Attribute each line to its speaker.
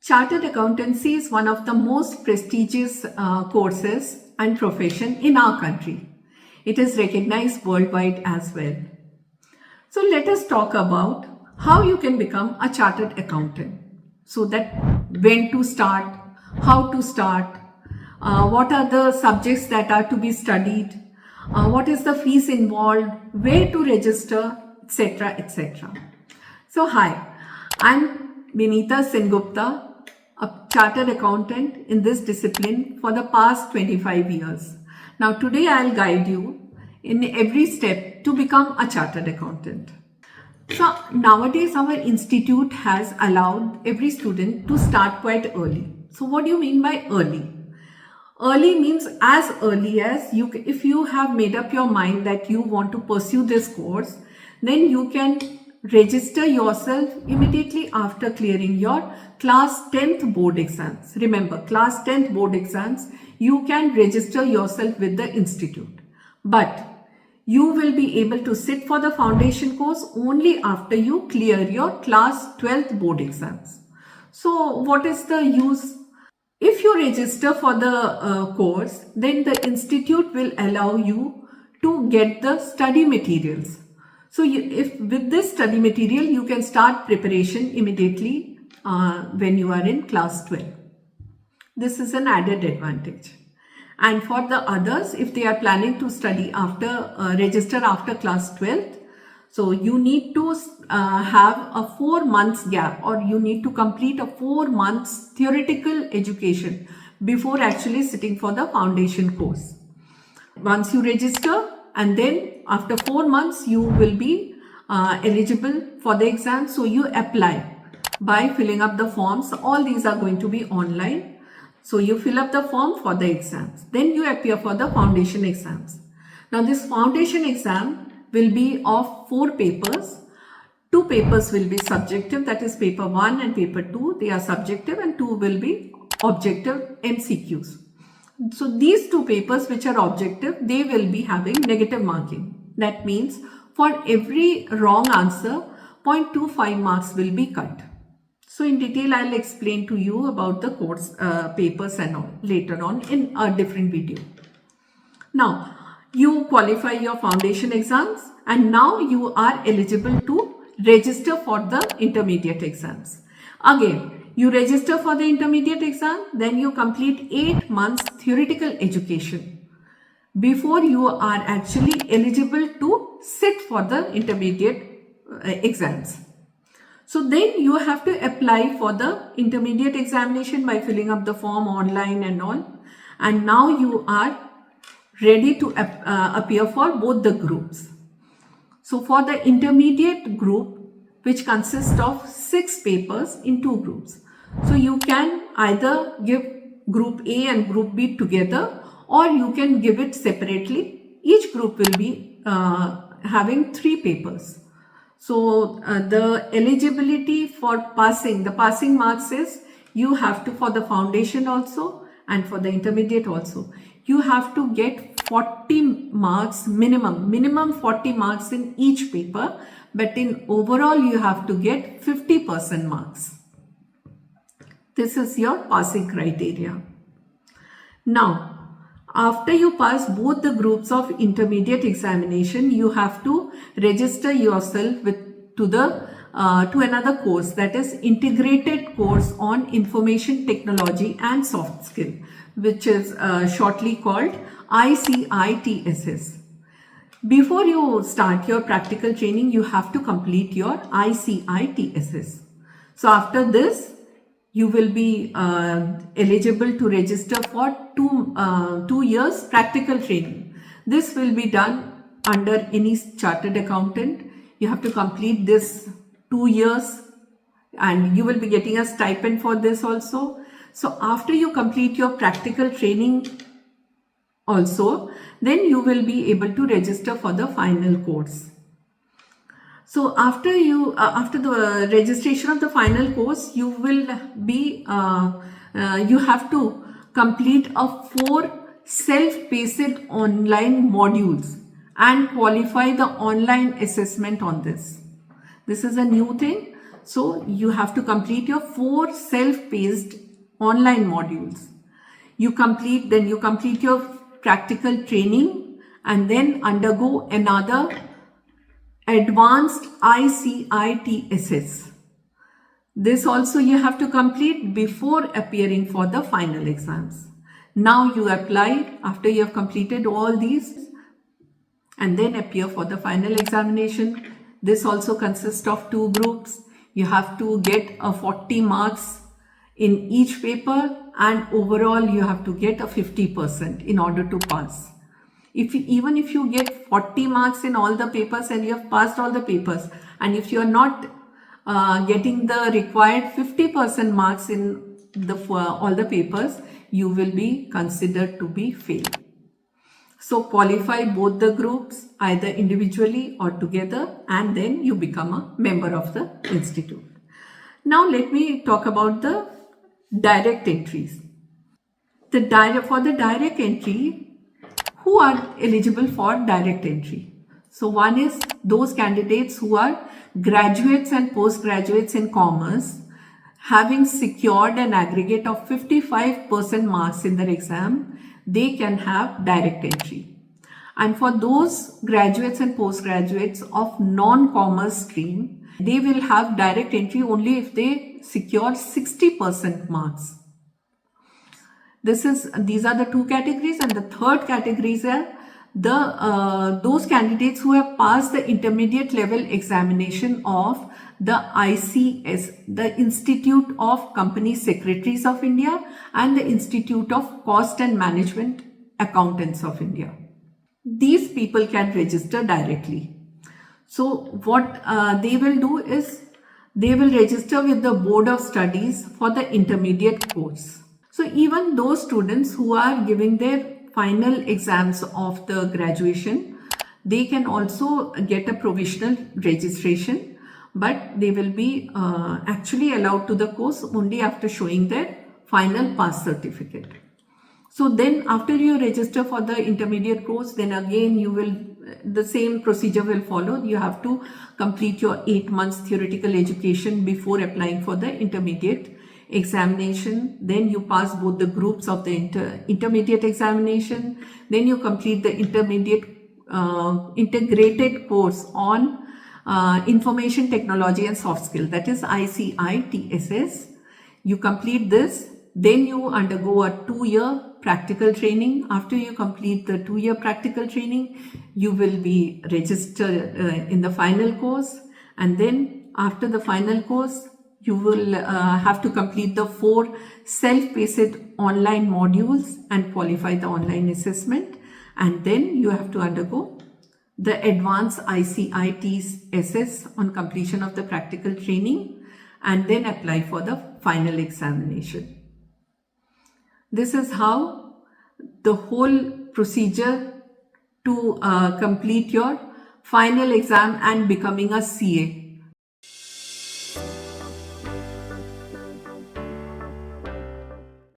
Speaker 1: Chartered Accountancy is one of the most prestigious courses and profession in our country. It is recognized worldwide as well. So let us talk about how you can become a chartered accountant. So that when to start, how to start, what are the subjects that are to be studied, what is the fees involved, where to register, etc. etc. So hi, I'm Vinita Sengupta, a chartered accountant in this discipline for the past 25 years. Now today I'll guide you in every step to become a chartered accountant. So nowadays our institute has allowed every student to start quite early. So what do you mean by early? Early means as early as if you have made up your mind that you want to pursue this course, then you can register yourself immediately after clearing your class 10th board exams. Remember, class 10th board exams, you can register yourself with the institute. But you will be able to sit for the foundation course only after you clear your class 12th board exams. So what is the use? If you register for the course, then the institute will allow you to get the study materials. So if with this study material, you can start preparation immediately when you are in class 12. This is an added advantage. And for the others, if they are planning to study after, register after class 12th, so you need to have a 4 months gap, or you need to complete a 4 months theoretical education before actually sitting for the foundation course. Once you register, and then after 4 months, you will be eligible for the exam. So you apply by filling up the forms. All these are going to be online. So you fill up the form for the exams. Then you appear for the foundation exams. Now this foundation exam will be of 4 papers. 2 papers will be subjective, that is paper 1 and paper 2. They are subjective, and 2 will be objective MCQs. So these 2 papers which are objective, they will be having negative marking. That means for every wrong answer, 0.25 marks will be cut. So in detail, I'll explain to you about the course papers and all later on in a different video. Now, you qualify your foundation exams, and now you are eligible to register for the intermediate exams. Again, you register for the intermediate exam, then you complete 8 months theoretical education before you are actually eligible to sit for the intermediate exams. So then you have to apply for the intermediate examination by filling up the form online and all. And now you are ready to appear for both the groups. So for the intermediate group, which consists of 6 papers in 2 groups. So you can either give group A and group B together, or you can give it separately. Each group will be having 3 papers. So the eligibility for passing, the passing marks is you have to, for the foundation also and for the intermediate also, you have to get 40 marks minimum 40 marks in each paper, but in overall you have to get 50% marks. This is your passing criteria. Now, after you pass both the groups of intermediate examination, you have to register yourself to another course, that is integrated course on information technology and soft skill, which is shortly called ICITSS. Before you start your practical training, you have to complete your ICITSS. So after this, you will be eligible to register for 2 years practical training. This will be done under any chartered accountant. You have to complete this 2 years, and you will be getting a stipend for this also. So after you complete your practical training also, then you will be able to register for the final course. So after the registration of the final course, you will be you have to complete a 4 self-paced online modules and qualify the online assessment on this. This is a new thing. So you have to complete your 4 self-paced online modules. You complete your practical training and then undergo another advanced ICITSS. This also you have to complete before appearing for the final exams. Now you apply after you have completed all these and then appear for the final examination. This also consists of 2 groups. You have to get a 40 marks in each paper and overall you have to get a 50% in order to pass. Even if you get 40 marks in all the papers and you have passed all the papers, and if you are not getting the required 50% marks in all the papers, you will be considered to be failed. So qualify both the groups either individually or together, and then you become a member of the institute. Now let me talk about the direct entries. For the direct entry, who are eligible for direct entry? So one is those candidates who are graduates and postgraduates in commerce, having secured an aggregate of 55% marks in their exam, they can have direct entry. And for those graduates and postgraduates of non-commerce stream, they will have direct entry only if they secure 60% marks. These are the 2 categories, and the third categories are those candidates who have passed the intermediate level examination of the ICS, the Institute of Company Secretaries of India, and the Institute of Cost and Management Accountants of India. These people can register directly. So what they will do is they will register with the Board of Studies for the intermediate course. So even those students who are giving their final exams of the graduation, they can also get a provisional registration, but they will be actually allowed to the course only after showing their final pass certificate. So then after you register for the intermediate course, then again the same procedure will follow. You have to complete your 8 months theoretical education before applying for the intermediate examination. Then you pass both the groups of the intermediate examination. Then you complete the intermediate integrated course on information technology and soft skill, that is ICITSS. You complete this, then you undergo a 2-year practical training. After you complete the 2-year practical training, you will be registered in the final course, and then after the final course you will have to complete the 4 self-paced online modules and qualify the online assessment, and then you have to undergo the advanced ICITSS on completion of the practical training and then apply for the final examination. This is how the whole procedure to complete your final exam and becoming a CA